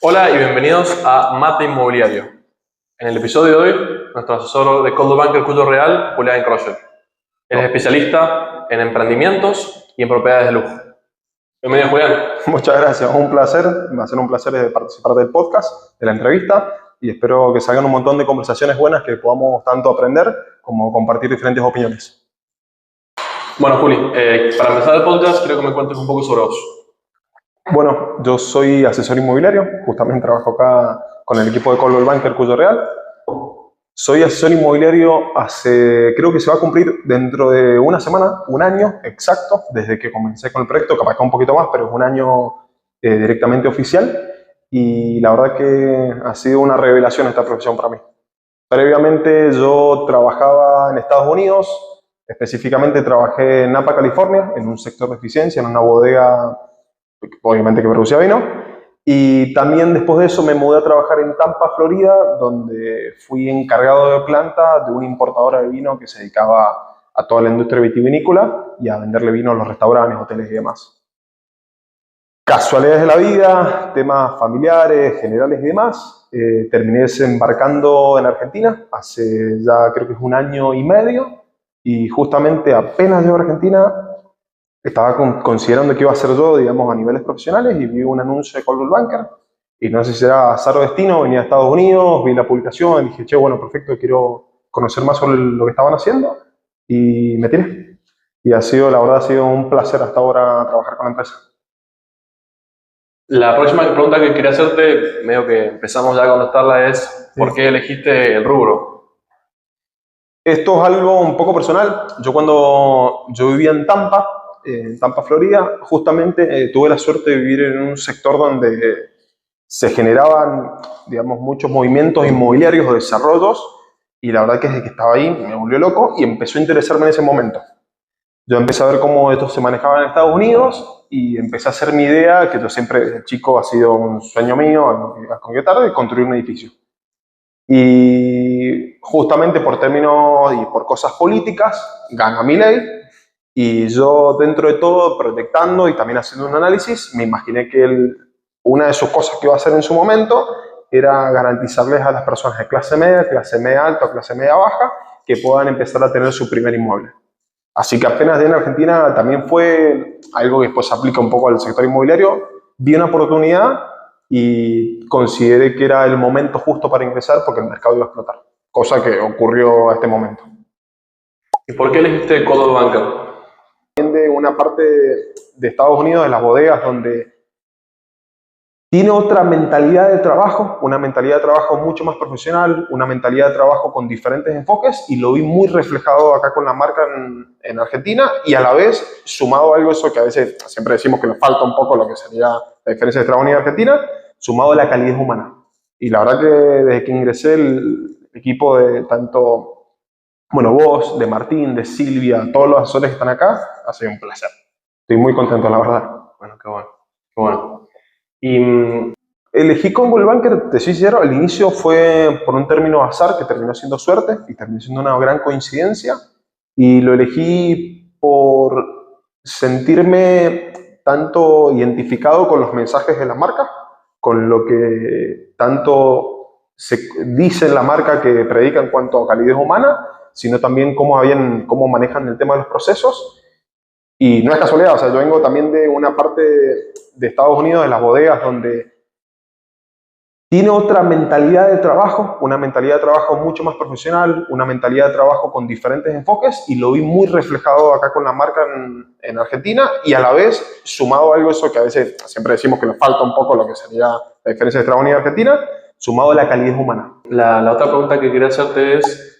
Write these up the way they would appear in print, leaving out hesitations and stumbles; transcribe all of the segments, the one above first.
Hola y bienvenidos a Mate Inmobiliario. En el episodio de hoy, nuestro asesor de Coldwell Banker Cuyo Real, Julián Crochet. Él es especialista en emprendimientos y en propiedades de lujo. Bienvenido, Julián. Muchas gracias, un placer. Va a ser un placer participar del podcast, de la entrevista, y espero que salgan un montón de conversaciones buenas que podamos tanto aprender como compartir diferentes opiniones. Bueno, Juli, para empezar el podcast, quiero que me cuentes un poco sobre vos. Bueno, yo soy asesor inmobiliario, justamente trabajo acá con el equipo de Coldwell Banker Cuyo Real. Soy asesor inmobiliario creo que se va a cumplir dentro de una semana, un año exacto, desde que comencé con el proyecto, capaz que un poquito más, pero es un año directamente oficial. Y la verdad que ha sido una revelación esta profesión para mí. Previamente yo trabajaba en Estados Unidos, específicamente trabajé en Napa, California, en un sector de eficiencia, en una bodega, obviamente que producía vino. Y también después de eso me mudé a trabajar en Tampa, Florida, donde fui encargado de planta de una importadora de vino que se dedicaba a toda la industria vitivinícola y a venderle vino a los restaurantes, hoteles y demás. Casualidades de la vida, temas familiares, generales y demás, terminé desembarcando en Argentina hace ya creo que es un año y medio, y justamente apenas llego a Argentina estaba considerando qué iba a hacer yo, digamos, a niveles profesionales, y vi un anuncio de Coldwell Banker, y no sé si era azar o destino, venía de Estados Unidos, vi la publicación, y dije, che, bueno, perfecto, quiero conocer más sobre lo que estaban haciendo, y me tiré. Y la verdad, ha sido un placer hasta ahora trabajar con la empresa. La próxima pregunta que quería hacerte, medio que empezamos ya a contestarla, es ¿por qué elegiste el rubro? Esto es algo un poco personal. Yo vivía en Tampa, Florida, justamente tuve la suerte de vivir en un sector donde se generaban, digamos, muchos movimientos inmobiliarios o desarrollos, y la verdad que desde que estaba ahí me volvió loco y empezó a interesarme en ese momento. Yo empecé a ver cómo esto se manejaba en Estados Unidos y empecé a hacer mi idea, que yo siempre desde chico ha sido un sueño mío, a concretar, de construir un edificio. Y justamente por términos y por cosas políticas, gana Milei, y yo dentro de todo, proyectando y también haciendo un análisis, me imaginé que una de sus cosas que iba a hacer en su momento era garantizarles a las personas de clase media alta o clase media baja, que puedan empezar a tener su primer inmueble. Así que apenas en Argentina también fue algo que después se aplica un poco al sector inmobiliario. Vi una oportunidad y consideré que era el momento justo para ingresar porque el mercado iba a explotar, cosa que ocurrió a este momento. ¿Y por qué elegiste Coldwell Banker? De una parte de Estados Unidos, de las bodegas, donde tiene otra mentalidad de trabajo, una mentalidad de trabajo mucho más profesional, una mentalidad de trabajo con diferentes enfoques, y lo vi muy reflejado acá con la marca en Argentina, y a la vez sumado a algo, eso que a veces siempre decimos que nos falta un poco, lo que sería la diferencia de Estados Unidos y Argentina, sumado a la calidez humana. Y la verdad que desde que ingresé, el equipo de tanto, bueno, vos, de Martín, de Silvia, todos los asesores que están acá, ha sido un placer. Estoy muy contento, la verdad. Bueno, qué bueno. Qué bueno. Y elegí Coldwell Banker, te soy sincero, al inicio fue por un término azar que terminó siendo suerte y terminó siendo una gran coincidencia, y lo elegí por sentirme tanto identificado con los mensajes de la marca, con lo que tanto se dice en la marca que predica en cuanto a calidez humana, sino también cómo manejan el tema de los procesos. Y no es casualidad, o sea, yo vengo también de una parte de Estados Unidos, de las bodegas, donde tiene otra mentalidad de trabajo, una mentalidad de trabajo mucho más profesional, una mentalidad de trabajo con diferentes enfoques, y lo vi muy reflejado acá con la marca en Argentina, y a la vez sumado a algo, eso que a veces siempre decimos que nos falta un poco, lo que sería la diferencia de Estados Unidos y Argentina, sumado a la calidez humana. La otra pregunta que quería hacerte es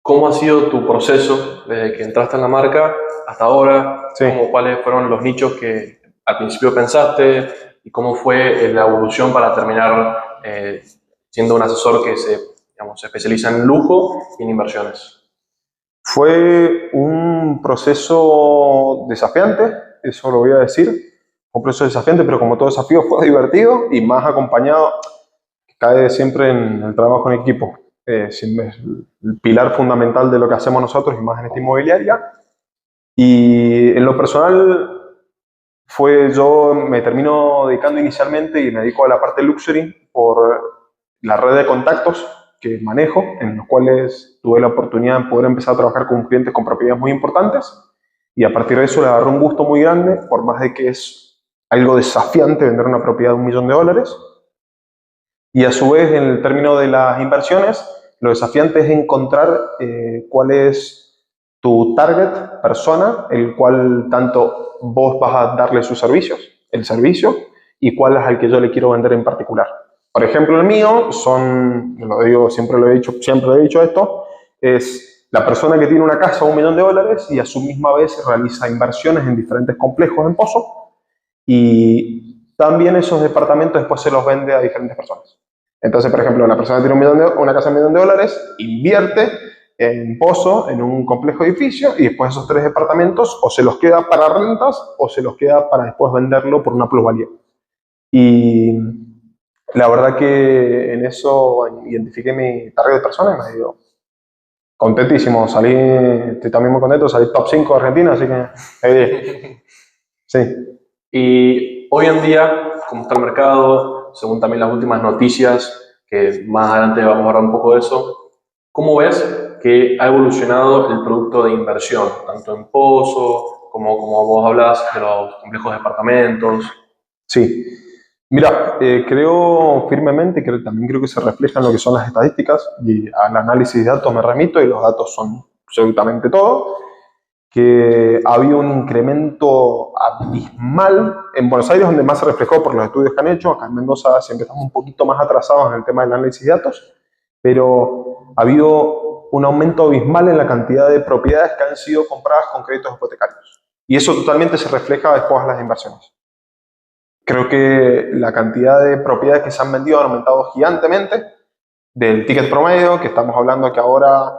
¿cómo ha sido tu proceso desde que entraste en la marca hasta ahora? Sí. ¿Cuáles fueron los nichos que al principio pensaste y cómo fue la evolución para terminar siendo un asesor que se especializa en lujo y en inversiones? Fue un proceso desafiante, eso lo voy a decir. Un proceso desafiante, pero como todo desafío fue divertido y más acompañado, cae siempre en el trabajo en equipo. Es el pilar fundamental de lo que hacemos nosotros, y más en esta inmobiliaria. Y en lo personal yo me termino dedicando inicialmente y me dedico a la parte luxury por la red de contactos que manejo, en los cuales tuve la oportunidad de poder empezar a trabajar con clientes con propiedades muy importantes, y a partir de eso le agarré un gusto muy grande, por más de que es algo desafiante vender una propiedad de $1.000.000. Y a su vez, en el término de las inversiones, lo desafiante es encontrar cuál es tu target persona, el cual tanto vos vas a darle sus servicios, el servicio, y cuál es al que yo le quiero vender en particular. Por ejemplo, el mío lo digo, siempre lo he dicho esto, es la persona que tiene una casa de $1.000.000 y a su misma vez realiza inversiones en diferentes complejos en Pozo, y también esos departamentos después se los vende a diferentes personas. Entonces, por ejemplo, la persona que tiene una casa de $1.000.000 invierte en Pozo, en un complejo edificio, y después esos 3 departamentos o se los queda para rentas o se los queda para después venderlo por una plusvalía. Y la verdad que en eso identifiqué mi target de personas y me digo, contentísimo, estoy también muy contento, salí top 5 de Argentina, así que sí. Y hoy en día, como está el mercado, según también las últimas noticias, que más adelante vamos a hablar un poco de eso, ¿cómo ves que ha evolucionado el producto de inversión, tanto en Pozo, como vos hablas de los complejos de departamentos? Sí. Mira, creo firmemente, también creo que se refleja en lo que son las estadísticas, y al análisis de datos me remito, y los datos son absolutamente todo, que ha habido un incremento abismal en Buenos Aires, donde más se reflejó por los estudios que han hecho. Acá en Mendoza siempre estamos un poquito más atrasados en el tema del análisis de datos, pero ha habido un aumento abismal en la cantidad de propiedades que han sido compradas con créditos hipotecarios. Y eso totalmente se refleja después en las inversiones. Creo que la cantidad de propiedades que se han vendido ha aumentado gigantemente, del ticket promedio, que estamos hablando que ahora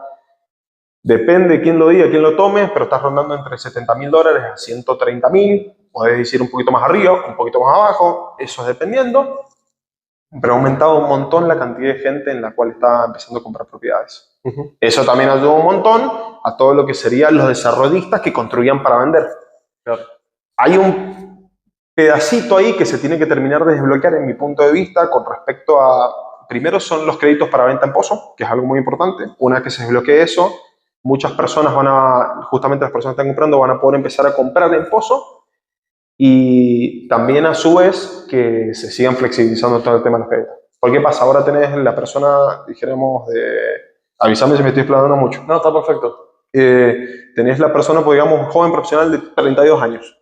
depende de quién lo diga, quién lo tome, pero está rondando entre $70.000 a $130.000. Podés decir un poquito más arriba, un poquito más abajo, eso es dependiendo. Pero ha aumentado un montón la cantidad de gente en la cual está empezando a comprar propiedades. Eso también ayuda un montón a todo lo que serían los desarrollistas que construían para vender. Claro. Hay un pedacito ahí que se tiene que terminar de desbloquear en mi punto de vista con respecto a, primero son los créditos para venta en Pozo, que es algo muy importante. Una vez que se desbloquee eso, muchas personas justamente las personas que están comprando van a poder empezar a comprar en Pozo, y también a su vez que se sigan flexibilizando todo el tema de los créditos. ¿Por qué pasa? Ahora tenés la persona, dijéramos, avísame si me estoy explayando mucho. No, está perfecto. Tenés la persona, pues, digamos, joven profesional de 32 años.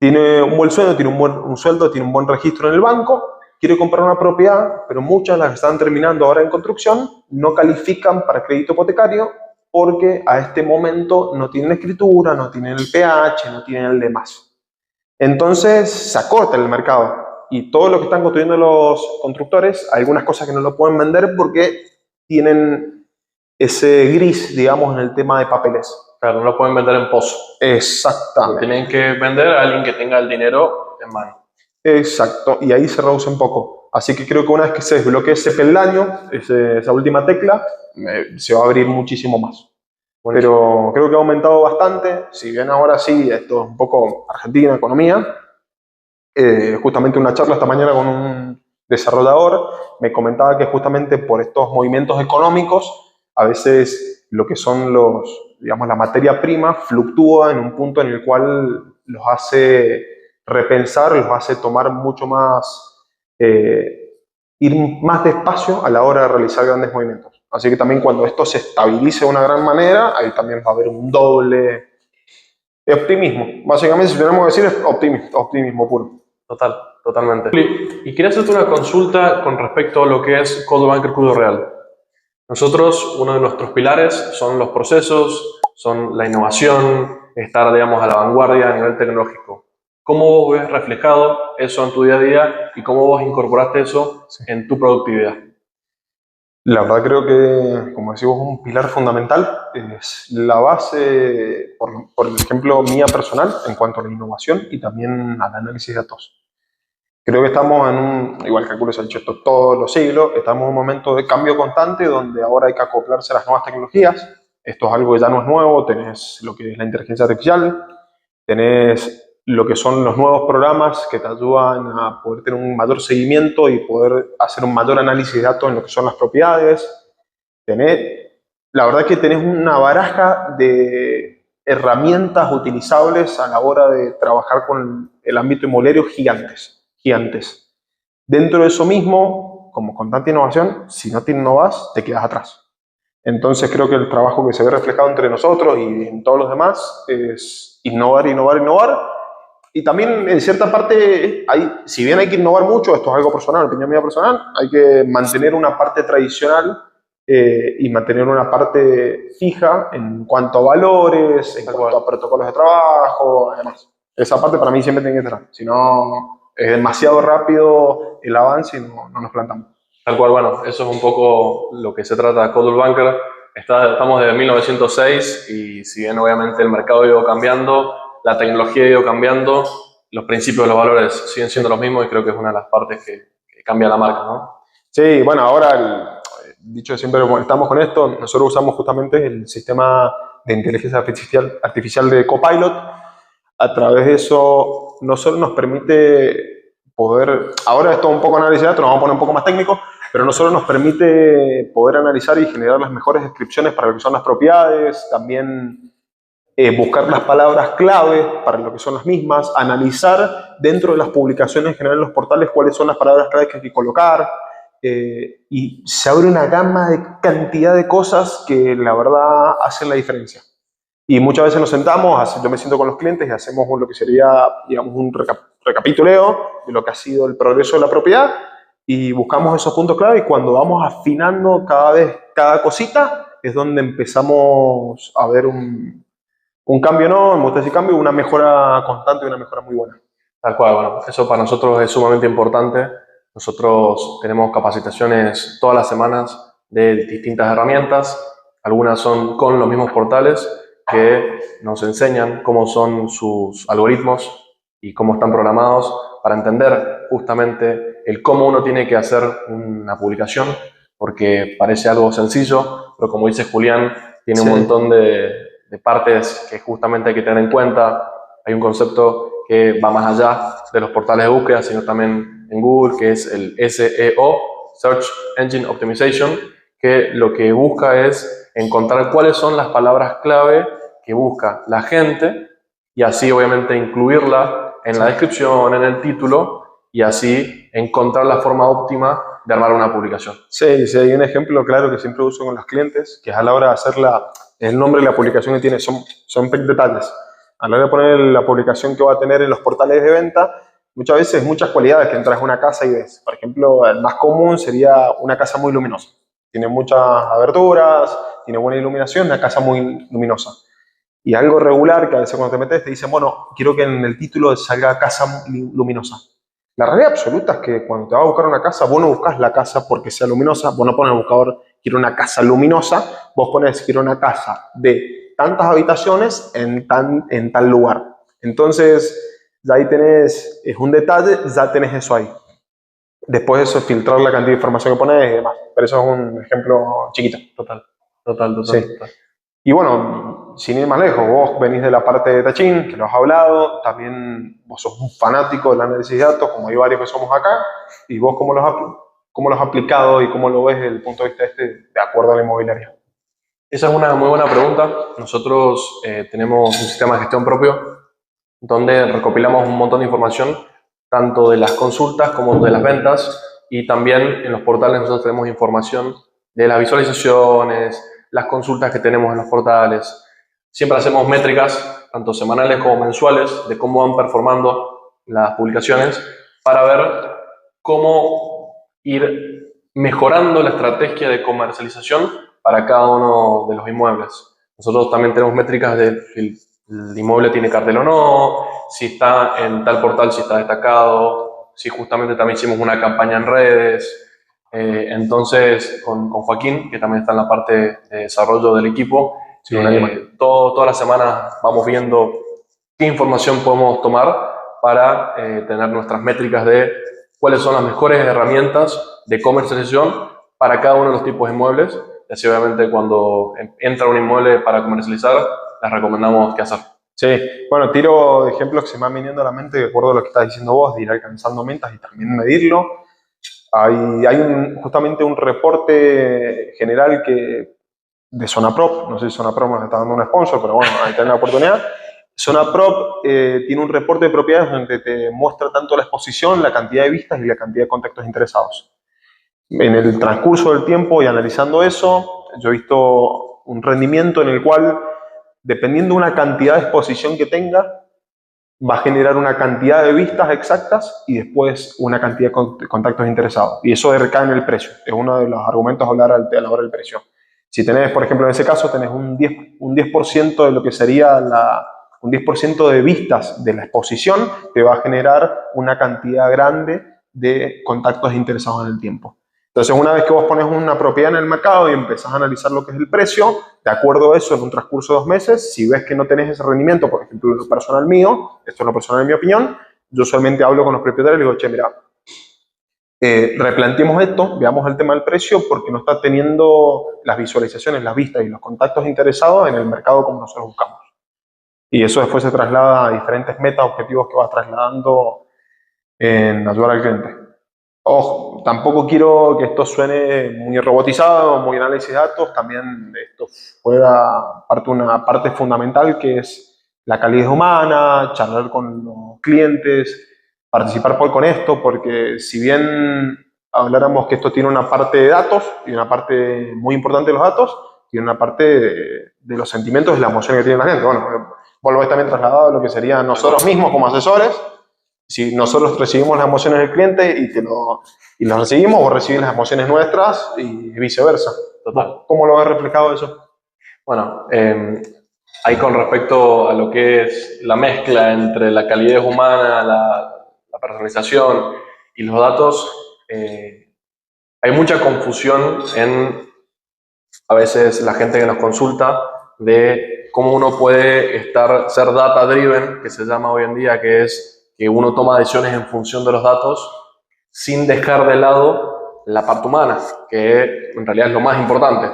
Tiene un buen sueldo, tiene un buen registro en el banco, quiere comprar una propiedad, pero muchas de las que están terminando ahora en construcción no califican para crédito hipotecario porque a este momento no tienen escritura, no tienen el PH, no tienen el demás. Entonces se acorta el mercado, y todo lo que están construyendo los constructores, algunas cosas que no lo pueden vender porque tienen ese gris, digamos, en el tema de papeles. Claro, no lo pueden vender en Pozo. Exactamente. Tienen que vender a alguien que tenga el dinero en mano. Exacto, y ahí se reduce un poco. Así que creo que una vez que se desbloquee ese peldaño, esa última tecla, se va a abrir muchísimo más. Pero creo que ha aumentado bastante. Si bien ahora sí, esto es un poco Argentina, economía. Justamente una charla esta mañana con un desarrollador me comentaba que justamente por estos movimientos económicos, a veces lo que son digamos, la materia prima fluctúa en un punto en el cual los hace repensar, los hace tomar mucho más, ir más despacio a la hora de realizar grandes movimientos. Así que también cuando esto se estabilice de una gran manera, ahí también va a haber un doble optimismo. Básicamente, si tenemos que decir, es optimismo puro. Totalmente. Y quería hacerte una consulta con respecto a lo que es Coldwell Banker Cudo Real. Nosotros, uno de nuestros pilares son los procesos, son la innovación, estar, digamos, a la vanguardia a nivel tecnológico. ¿Cómo vos ves reflejado eso en tu día a día y cómo vos incorporaste eso en tu productividad? La verdad creo que, como decimos, un pilar fundamental es la base, por ejemplo, mía personal en cuanto a la innovación y también al análisis de datos. Creo que estamos igual calculo se ha dicho esto todos los siglos, estamos en un momento de cambio constante donde ahora hay que acoplarse a las nuevas tecnologías. Esto es algo que ya no es nuevo, tenés lo que es la inteligencia artificial, tenés lo que son los nuevos programas que te ayudan a poder tener un mayor seguimiento y poder hacer un mayor análisis de datos en lo que son las propiedades. La verdad que tenés una baraja de herramientas utilizables a la hora de trabajar con el ámbito inmobiliario gigantes, gigantes. Dentro de eso mismo, como con tanta innovación, si no te innovas, te quedas atrás. Entonces creo que el trabajo que se ve reflejado entre nosotros y en todos los demás es innovar, innovar, innovar. Y también en cierta parte, si bien hay que innovar mucho, esto es algo personal, opinión mía personal, hay que mantener una parte tradicional y mantener una parte fija en cuanto a valores, en cuanto a protocolos de trabajo, además. Esa parte para mí siempre tiene que estar, si no es demasiado rápido el avance y no nos plantamos. Tal cual, bueno, eso es un poco lo que se trata de Coldwell Banker. Estamos desde 1906 y si bien obviamente el mercado ha ido cambiando, la tecnología ha ido cambiando, los principios, los valores siguen siendo los mismos y creo que es una de las partes que cambia la marca, ¿no? Sí, bueno, ahora, dicho siempre, estamos con esto, nosotros usamos justamente el sistema de inteligencia artificial de Copilot. A través de eso, no solo nos permite poder, ahora esto es un poco análisis de datos, nos vamos a poner un poco más técnico, pero no solo nos permite poder analizar y generar las mejores descripciones para lo que son las propiedades, también buscar las palabras clave para lo que son las mismas, analizar dentro de las publicaciones en general en los portales cuáles son las palabras clave que hay que colocar, y se abre una gama de cantidad de cosas que la verdad hacen la diferencia. Y muchas veces nos sentamos, yo me siento con los clientes y hacemos lo que sería, digamos, un recapituleo de lo que ha sido el progreso de la propiedad y buscamos esos puntos clave y cuando vamos afinando cada cosita es donde empezamos a ver un cambio, ¿no? Me gusta decir cambio, una mejora constante y una mejora muy buena. Tal cual, bueno, eso para nosotros es sumamente importante. Nosotros tenemos capacitaciones todas las semanas de distintas herramientas. Algunas son con los mismos portales que nos enseñan cómo son sus algoritmos y cómo están programados para entender justamente el cómo uno tiene que hacer una publicación, porque parece algo sencillo, pero como dice Julián, tiene un montón de partes que justamente hay que tener en cuenta. Hay un concepto que va más allá de los portales de búsqueda, sino también en Google, que es el SEO, Search Engine Optimization, que lo que busca es encontrar cuáles son las palabras clave que busca la gente y así obviamente incluirla en la descripción, en el título y así encontrar la forma óptima de armar una publicación. Sí, hay un ejemplo claro que siempre uso con los clientes, que es a la hora de hacer el nombre de la publicación que tiene, son detalles. A la hora de poner la publicación que va a tener en los portales de venta, muchas veces muchas cualidades que entras a una casa y ves. Por ejemplo, el más común sería una casa muy luminosa. Tiene muchas aberturas, tiene buena iluminación, una casa muy luminosa. Y algo regular que a veces cuando te metes te dicen, bueno, quiero que en el título salga casa luminosa. La realidad absoluta es que cuando te vas a buscar una casa, vos no buscas la casa porque sea luminosa, vos no pones en el buscador, quiero una casa luminosa, vos pones, quiero una casa de tantas habitaciones en tal lugar. Entonces, ya ahí tenés, es un detalle, ya tenés eso ahí. Después de eso es filtrar la cantidad de información que pones y demás. Pero eso es un ejemplo chiquito. Total. Sí. Y bueno, sin ir más lejos, vos venís de la parte de Tachín, que lo has hablado, también vos sos un fanático del análisis de datos, como hay varios que somos acá, y vos cómo lo has aplicado y cómo lo ves desde el punto de vista de acuerdo a la inmobiliaria. Esa es una muy buena pregunta. Nosotros tenemos un sistema de gestión propio donde recopilamos un montón de información, tanto de las consultas como de las ventas, y también en los portales nosotros tenemos información de las visualizaciones, las consultas que tenemos en los portales. Siempre hacemos métricas, tanto semanales como mensuales, de cómo van performando las publicaciones para ver cómo ir mejorando la estrategia de comercialización para cada uno de los inmuebles. Nosotros también tenemos métricas de si el inmueble tiene cartel o no, si está en tal portal, si está destacado, si justamente también hicimos una campaña en redes. Entonces, con Joaquín, que también está en la parte de desarrollo del equipo, sí, todas las semanas vamos viendo qué información podemos tomar para tener nuestras métricas de cuáles son las mejores herramientas de comercialización para cada uno de los tipos de inmuebles. Y así obviamente cuando entra un inmueble para comercializar, les recomendamos qué hacer. Sí, bueno, tiro de ejemplos que se me van viniendo a la mente de acuerdo a lo que estás diciendo vos, de ir alcanzando metas y también medirlo. Hay justamente un reporte general de Zonaprop, no sé si Zonaprop nos está dando un sponsor, pero bueno, ahí tenés la oportunidad. Zonaprop tiene un reporte de propiedades donde te muestra tanto la exposición, la cantidad de vistas y la cantidad de contactos interesados. En el transcurso del tiempo y analizando eso, yo he visto un rendimiento en el cual, dependiendo de una cantidad de exposición que tenga, va a generar una cantidad de vistas exactas y después una cantidad de contactos interesados. Y eso recae en el precio. Es uno de los argumentos a hablar a la hora del precio. Si tenés, por ejemplo, en ese caso, tenés un 10% de lo que sería un 10% de vistas de la exposición, te va a generar una cantidad grande de contactos interesados en el tiempo. Entonces, una vez que vos pones una propiedad en el mercado y empezás a analizar lo que es el precio, de acuerdo a eso, en un transcurso de 2 meses, si ves que no tenés ese rendimiento, por ejemplo, en lo personal mío, esto es lo personal en mi opinión, yo solamente hablo con los propietarios y les digo, che, mira, replanteemos esto, veamos el tema del precio, porque no está teniendo las visualizaciones, las vistas y los contactos interesados en el mercado como nosotros buscamos. Y eso después se traslada a diferentes metas, objetivos que vas trasladando en ayudar al cliente. Ojo, tampoco quiero que esto suene muy robotizado, muy análisis de datos, también esto juega una parte fundamental que es la calidad humana, charlar con los clientes, participar con esto, porque si bien habláramos que esto tiene una parte de datos y una parte muy importante de los datos, tiene una parte de los sentimientos y las emociones que tiene la gente. Bueno, vos lo ves también trasladado a lo que sería nosotros mismos como asesores. Si nosotros recibimos las emociones del cliente y las recibimos, vos recibís las emociones nuestras y viceversa. Total. ¿Cómo lo has replicado eso? Bueno, ahí con respecto a lo que es la mezcla entre la calidez humana, la personalización y los datos, hay mucha confusión en a veces la gente que nos consulta de cómo uno puede ser data driven, que se llama hoy en día, que es que uno toma decisiones en función de los datos sin dejar de lado la parte humana, que en realidad es lo más importante.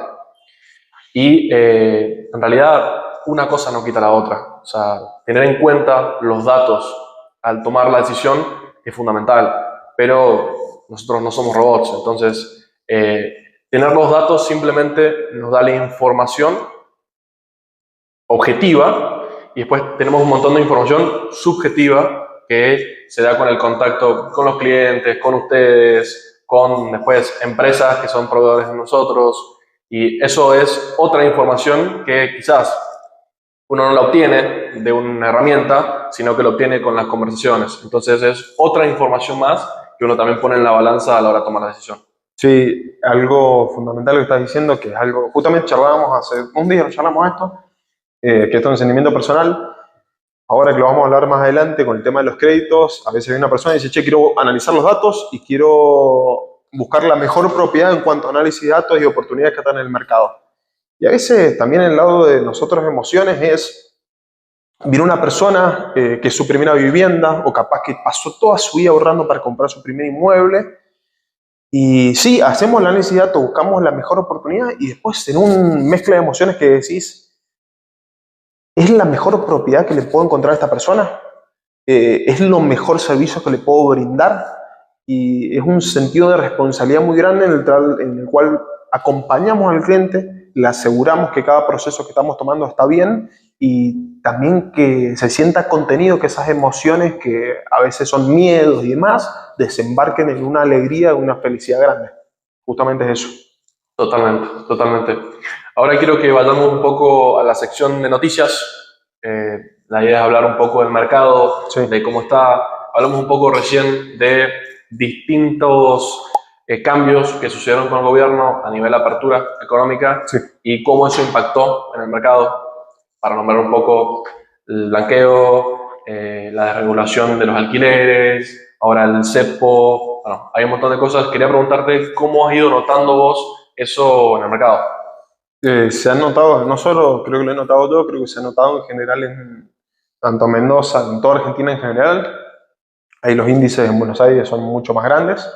Y en realidad una cosa no quita la otra. O sea, tener en cuenta los datos al tomar la decisión es fundamental, pero nosotros no somos robots, entonces tener los datos simplemente nos da la información objetiva y después tenemos un montón de información subjetiva que se da con el contacto con los clientes, con ustedes, con después empresas que son proveedores de nosotros, y eso es otra información que quizás uno no la obtiene de una herramienta, sino que lo obtiene con las conversaciones. Entonces es otra información más que uno también pone en la balanza a la hora de tomar la decisión. Sí, algo fundamental que estás diciendo, que es algo, justamente charlábamos hace un día, charlamos esto, que esto es un sentimiento personal. Ahora que lo vamos a hablar más adelante con el tema de los créditos, a veces viene una persona y dice, che, quiero analizar los datos y quiero buscar la mejor propiedad en cuanto a análisis de datos y oportunidades que están en el mercado. Y a veces también el lado de nosotros emociones es, viene una persona que es su primera vivienda o capaz que pasó toda su vida ahorrando para comprar su primer inmueble. Y sí, hacemos el análisis de datos, buscamos la mejor oportunidad y después en un mezcla de emociones que decís, ¿es la mejor propiedad que le puedo encontrar a esta persona? ¿Es lo mejor servicio que le puedo brindar? Y es un sentido de responsabilidad muy grande en el cual acompañamos al cliente, le aseguramos que cada proceso que estamos tomando está bien y también que se sienta contenido, que esas emociones que a veces son miedos y demás, desembarquen en una alegría, una felicidad grande. Justamente es eso. Totalmente, totalmente. Ahora quiero que vayamos un poco a la sección de noticias. La idea es hablar un poco del mercado, Sí. de cómo está. Hablamos un poco recién de distintos cambios que sucedieron con el gobierno a nivel de apertura económica, Sí. y cómo eso impactó en el mercado. Para nombrar un poco el blanqueo, la desregulación de los alquileres, ahora el cepo. Bueno, hay un montón de cosas. Quería preguntarte cómo has ido notando vos eso en el mercado. Se ha notado, no solo creo que lo he notado yo, creo que se ha notado en general en tanto Mendoza, en toda Argentina en general. Ahí los índices en Buenos Aires son mucho más grandes,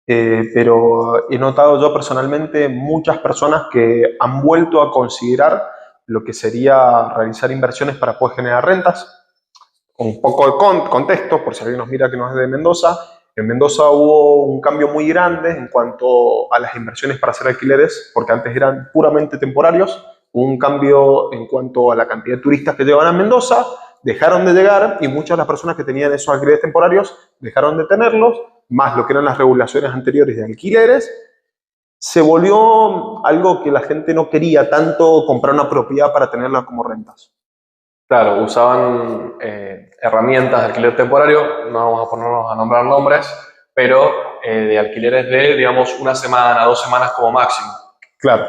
pero he notado yo personalmente muchas personas que han vuelto a considerar lo que sería realizar inversiones para poder generar rentas. Un poco de contexto, por si alguien nos mira que no es de Mendoza. En Mendoza hubo un cambio muy grande en cuanto a las inversiones para hacer alquileres, porque antes eran puramente temporarios. Hubo un cambio en cuanto a la cantidad de turistas que llegaban a Mendoza, dejaron de llegar y muchas de las personas que tenían esos alquileres temporarios dejaron de tenerlos, más lo que eran las regulaciones anteriores de alquileres. Se volvió algo que la gente no quería tanto comprar una propiedad para tenerla como rentas. Claro, usaban herramientas de alquiler temporario, no vamos a ponernos a nombrar nombres, pero de alquileres de, digamos, una semana, 2 semanas como máximo. Claro.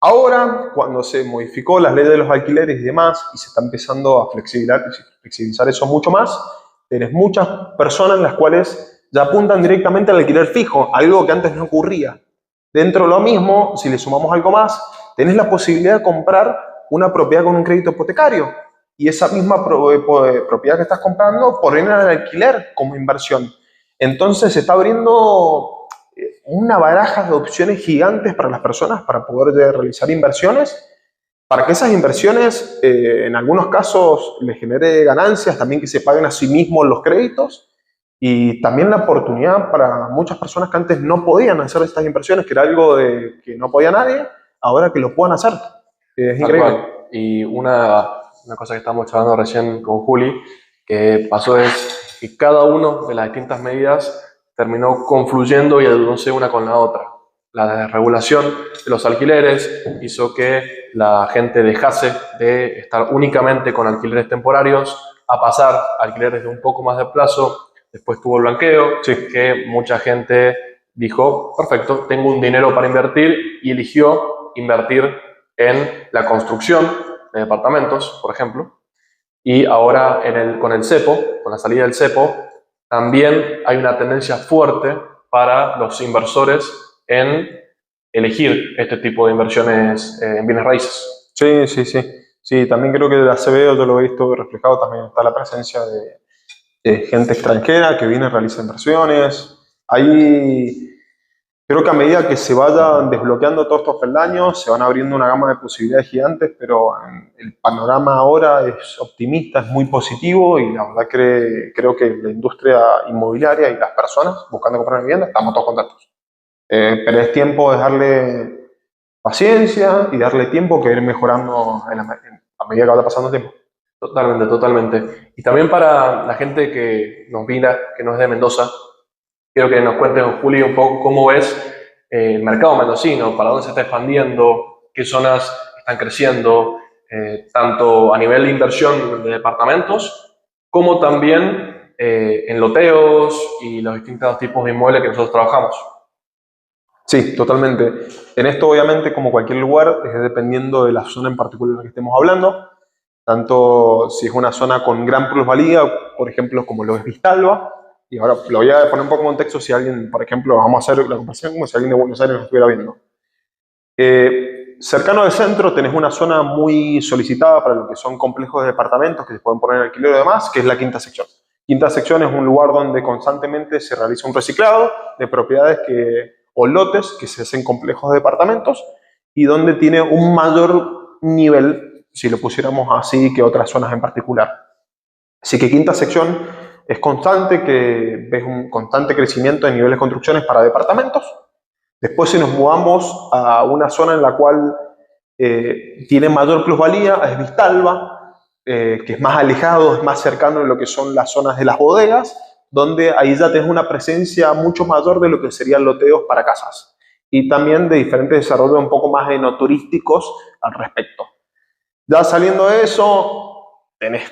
Ahora, cuando se modificó las leyes de los alquileres y demás, y se está empezando a flexibilizar eso mucho más, tenés muchas personas las cuales ya apuntan directamente al alquiler fijo, algo que antes no ocurría. Dentro de lo mismo, si le sumamos algo más, tenés la posibilidad de comprar una propiedad con un crédito hipotecario. Y esa misma propiedad que estás comprando, ponerla al alquiler como inversión. Entonces se está abriendo una baraja de opciones gigantes para las personas para poder realizar inversiones, para que esas inversiones en algunos casos les genere ganancias, también que se paguen a sí mismos los créditos, y también la oportunidad para muchas personas que antes no podían hacer estas inversiones, que era algo que no podía nadie, ahora que lo puedan hacer. Es increíble. Cual. Y una cosa que estábamos charlando recién con Juli, que pasó es que cada una de las distintas medidas terminó confluyendo y ayudándose una con la otra. La desregulación de los alquileres hizo que la gente dejase de estar únicamente con alquileres temporarios a pasar a alquileres de un poco más de plazo. Después tuvo el blanqueo, Sí. que mucha gente dijo, perfecto, tengo un dinero para invertir, y eligió invertir en la construcción de departamentos, por ejemplo. Y ahora con el cepo, con la salida del cepo, también hay una tendencia fuerte para los inversores en elegir este tipo de inversiones en bienes raíces. Sí, sí, sí. Sí, también creo que de la CBO yo lo he visto reflejado, también está la presencia de gente extranjera que viene a realizar inversiones. Creo que a medida que se vayan desbloqueando todos estos peldaños, se van abriendo una gama de posibilidades gigantes, pero el panorama ahora es optimista, es muy positivo, y la verdad creo que la industria inmobiliaria y las personas buscando comprar vivienda estamos todos contentos. Pero es tiempo de darle paciencia y darle tiempo que ir mejorando a medida que vaya pasando el tiempo. Totalmente, totalmente. Y también para la gente que nos mira, que no es de Mendoza, quiero que nos cuentes, Juli, un poco cómo ves el mercado mendocino, para dónde se está expandiendo, qué zonas están creciendo, tanto a nivel de inversión de departamentos, como también en loteos y los distintos tipos de inmuebles que nosotros trabajamos. Sí, totalmente. En esto, obviamente, como cualquier lugar, es dependiendo de la zona en particular en la que estemos hablando. Tanto si es una zona con gran plusvalía, por ejemplo, como lo es Vistalba. Y ahora lo voy a poner un poco en contexto si alguien, por ejemplo, vamos a hacer la comparación como si alguien de Buenos Aires nos estuviera viendo. Cercano al centro tenés una zona muy solicitada para lo que son complejos de departamentos que se pueden poner en alquiler y demás, que es la Quinta Sección. Quinta Sección es un lugar donde constantemente se realiza un reciclado de propiedades o lotes que se hacen complejos de departamentos, y donde tiene un mayor nivel, si lo pusiéramos así, que otras zonas en particular. Así que Quinta Sección es constante, que ves un constante crecimiento de niveles de construcciones para departamentos. Después, si nos mudamos a una zona en la cual tiene mayor plusvalía, es Vistalba, que es más alejado, es más cercano de lo que son las zonas de las bodegas, donde ahí ya tenés una presencia mucho mayor de lo que serían loteos para casas. Y también de diferentes desarrollos un poco más enoturísticos al respecto. Ya saliendo de eso, tenés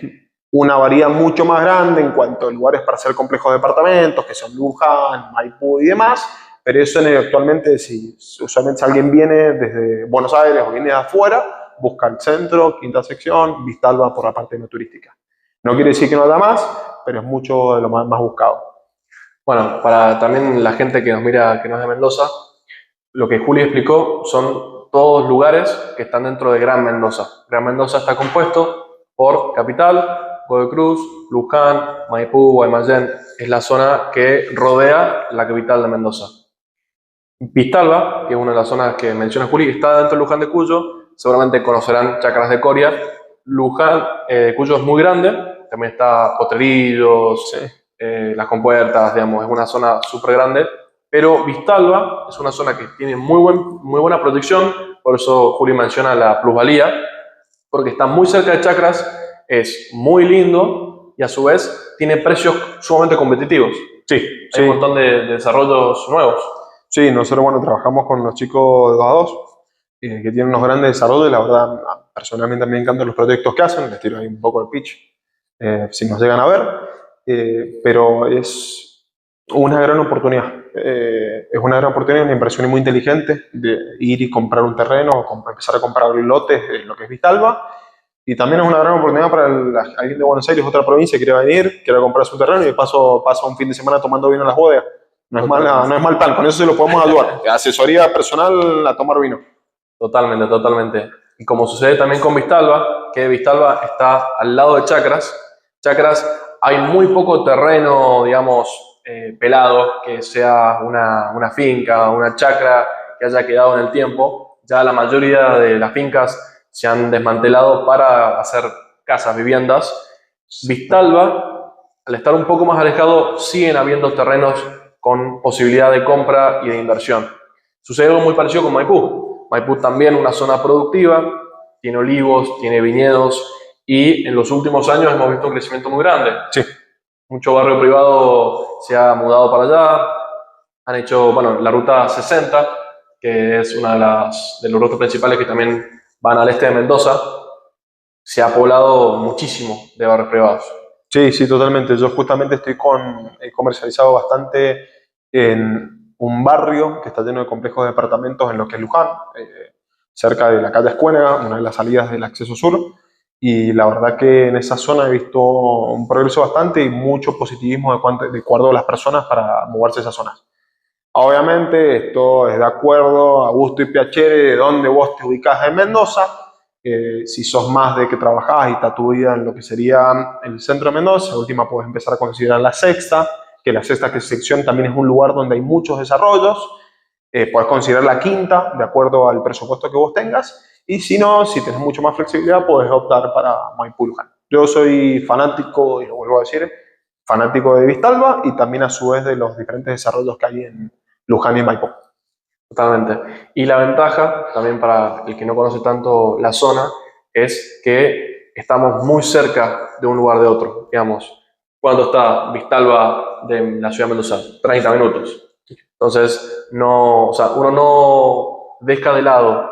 una variedad mucho más grande en cuanto a lugares para hacer complejos de departamentos, que son Luján, Maipú y demás, pero eso actualmente, usualmente si alguien viene desde Buenos Aires o viene de afuera, busca el centro, Quinta Sección, Vistalba por la parte no turística. No quiere decir que no haya más, pero es mucho de lo más buscado. Bueno, para también la gente que nos mira, que no es de Mendoza, lo que Juli explicó son todos lugares que están dentro de Gran Mendoza. Gran Mendoza está compuesto por Capital, Godoy Cruz, Luján, Maipú, Guaymallén. Es la zona que rodea la capital de Mendoza. Vistalba, que es una de las zonas que menciona Juli, está dentro de Luján de Cuyo, seguramente conocerán Chacras de Coria. Luján, Cuyo es muy grande, también está Potrerillos, Sí. Las Compuertas, digamos, es una zona súper grande, pero Vistalba es una zona que tiene muy buena protección, por eso Juli menciona la plusvalía, porque está muy cerca de Chacras, es muy lindo y a su vez tiene precios sumamente competitivos. Sí, Hay sí. un montón de desarrollos nuevos. Sí, nosotros, bueno, trabajamos con los chicos de 2A2, que tienen unos grandes desarrollos. La verdad, personalmente me encantan los proyectos que hacen. Les tiro ahí un poco de pitch, si nos llegan a ver. Pero es una gran oportunidad. Es una gran oportunidad, una inversión muy inteligente de ir y comprar un terreno, o empezar a comprar lotes en lo que es Vistalba. Y también es una gran oportunidad para alguien de Buenos Aires, otra provincia, que quiere venir, quiere comprar su terreno y de paso pasa un fin de semana tomando vino en las bodegas. No es mal plan, con eso se lo podemos ayudar. Asesoría personal a tomar vino. Totalmente, totalmente. Y como sucede también con Vistalba, que Vistalba está al lado de Chacras. Chacras, hay muy poco terreno, digamos, pelado, que sea una finca, una chacra que haya quedado en el tiempo. Ya la mayoría de las fincas se han desmantelado para hacer casas, viviendas. Vistalba, al estar un poco más alejado, siguen habiendo terrenos con posibilidad de compra y de inversión. Sucede algo muy parecido con Maipú. Maipú también una zona productiva, tiene olivos, tiene viñedos y en los últimos años hemos visto un crecimiento muy grande. Sí. Mucho barrio privado se ha mudado para allá, han hecho, bueno, la ruta 60, que es una de los rutas principales que también van al este de Mendoza, se ha poblado muchísimo de barrios privados. Sí, sí, totalmente. Yo justamente he comercializado bastante en un barrio que está lleno de complejos de departamentos en lo que es Luján, cerca de la calle Escuénaga, una de las salidas del acceso sur. Y la verdad que en esa zona he visto un progreso bastante y mucho positivismo de acuerdo a las personas para moverse a esas zonas. Obviamente esto es de acuerdo a gusto y piacere de dónde vos te ubicás en Mendoza. Si sos más de que trabajás y está tu vida en lo que sería el centro de Mendoza, de última puedes empezar a considerar la sexta, que la sexta sección también es un lugar donde hay muchos desarrollos. Puedes considerar la quinta, de acuerdo al presupuesto que vos tengas. Y si no, si tenés mucho más flexibilidad, puedes optar para Maipú Luján. Yo soy fanático, y lo vuelvo a decir, fanático de Vistalba y también a su vez de los diferentes desarrollos que hay en Luján y Maipú. Totalmente. Y la ventaja, también para el que no conoce tanto la zona, es que estamos muy cerca de un lugar de otro. Digamos, ¿cuánto está Vistalba de la ciudad de Mendoza? 30 minutos. Entonces, no, o sea, uno no deja de lado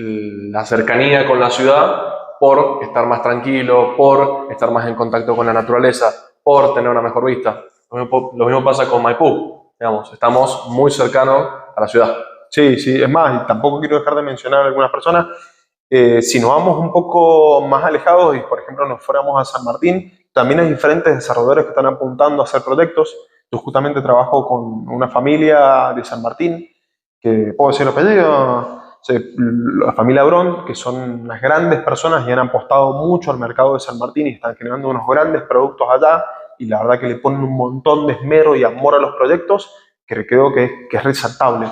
la cercanía con la ciudad por estar más tranquilo, por estar más en contacto con la naturaleza, por tener una mejor vista. Lo mismo pasa con Maipú. Digamos, estamos muy cercanos a la ciudad. Sí, sí, es más, y tampoco quiero dejar de mencionar a algunas personas. Si nos vamos un poco más alejados y, por ejemplo, nos fuéramos a San Martín, también hay diferentes desarrolladores que están apuntando a hacer proyectos. Yo justamente trabajo con una familia de San Martín, que puedo decir el apellido, la familia Brón, que son unas grandes personas y han apostado mucho al mercado de San Martín y están generando unos grandes productos allá y la verdad que le ponen un montón de esmero y amor a los proyectos que creo que es resaltable.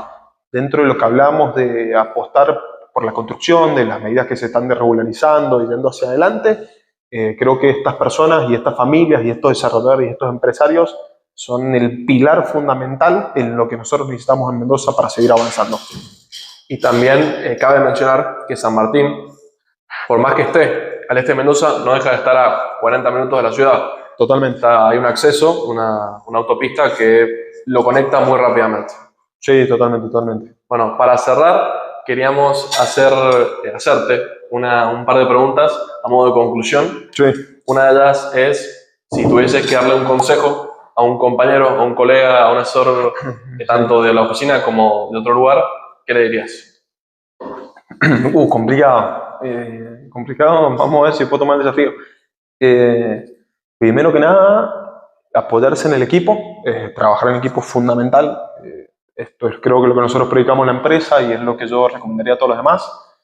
Dentro de lo que hablamos de apostar por la construcción, de las medidas que se están desregularizando y yendo hacia adelante, creo que estas personas y estas familias y estos desarrolladores y estos empresarios son el pilar fundamental en lo que nosotros necesitamos en Mendoza para seguir avanzando. Y también cabe mencionar que San Martín, por más que esté al este de Mendoza, no deja de estar a 40 minutos de la ciudad. Totalmente. Hay un acceso, una autopista que lo conecta muy rápidamente. Sí, totalmente, totalmente. Bueno, para cerrar, queríamos hacerte un par de preguntas a modo de conclusión. Sí. Una de ellas es, si tuvieses que darle un consejo a un compañero, a un colega, a un asesor, tanto de la oficina como de otro lugar, ¿qué le dirías? Complicado. Complicado. Vamos a ver si puedo tomar el desafío. Primero que nada, apoyarse en el equipo. Trabajar en equipo es fundamental. Esto es creo que lo que nosotros predicamos en la empresa y es lo que yo recomendaría a todos los demás.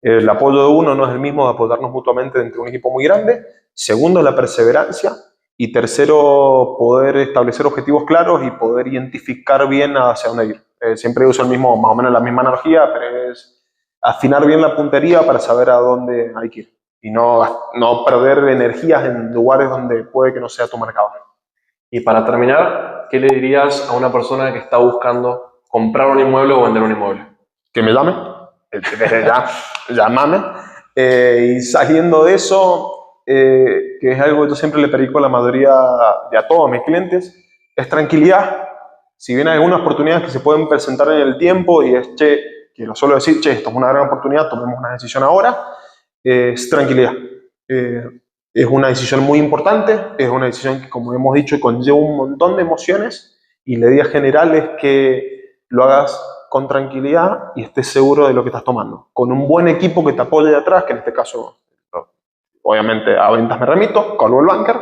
El apoyo de uno no es el mismo de apoyarnos mutuamente dentro de un equipo muy grande. Segundo, la perseverancia. Y tercero, poder establecer objetivos claros y poder identificar bien hacia dónde ir. Siempre uso el mismo, más o menos la misma analogía, pero es afinar bien la puntería para saber a dónde hay que ir y no perder energías en lugares donde puede que no sea tu mercado. Y para terminar, ¿qué le dirías a una persona que está buscando comprar un inmueble o vender un inmueble? Que me llame, llámame. Y saliendo de eso, que es algo que yo siempre le predico a la mayoría de a todos mis clientes, es tranquilidad. Si bien hay algunas oportunidades que se pueden presentar en el tiempo y es, que lo suelo decir, esto es una gran oportunidad, tomemos una decisión ahora, es tranquilidad. Es una decisión muy importante, es una decisión que, como hemos dicho, conlleva un montón de emociones y la idea general es que lo hagas con tranquilidad y estés seguro de lo que estás tomando. Con un buen equipo que te apoye de atrás, que en este caso, obviamente, a ventas me remito, Coldwell Banker,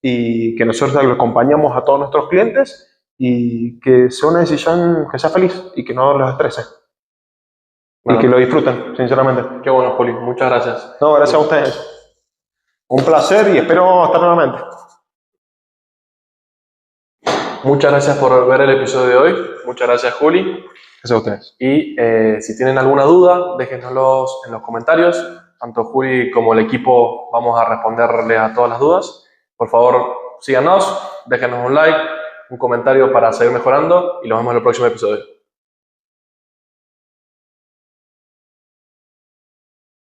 y que nosotros lo acompañamos a todos nuestros clientes y que sea una decisión que sea feliz y que no los estrese. Bueno, y que lo disfruten, sinceramente. Qué bueno, Juli. Muchas gracias. No, gracias a ustedes. Un placer y espero estar nuevamente. Muchas gracias por ver el episodio de hoy. Muchas gracias, Juli. Gracias a ustedes. Y si tienen alguna duda, déjenoslos en los comentarios. Tanto Juli como el equipo vamos a responderles a todas las dudas. Por favor, síganos, déjenos un like, un comentario para seguir mejorando y nos vemos en el próximo episodio.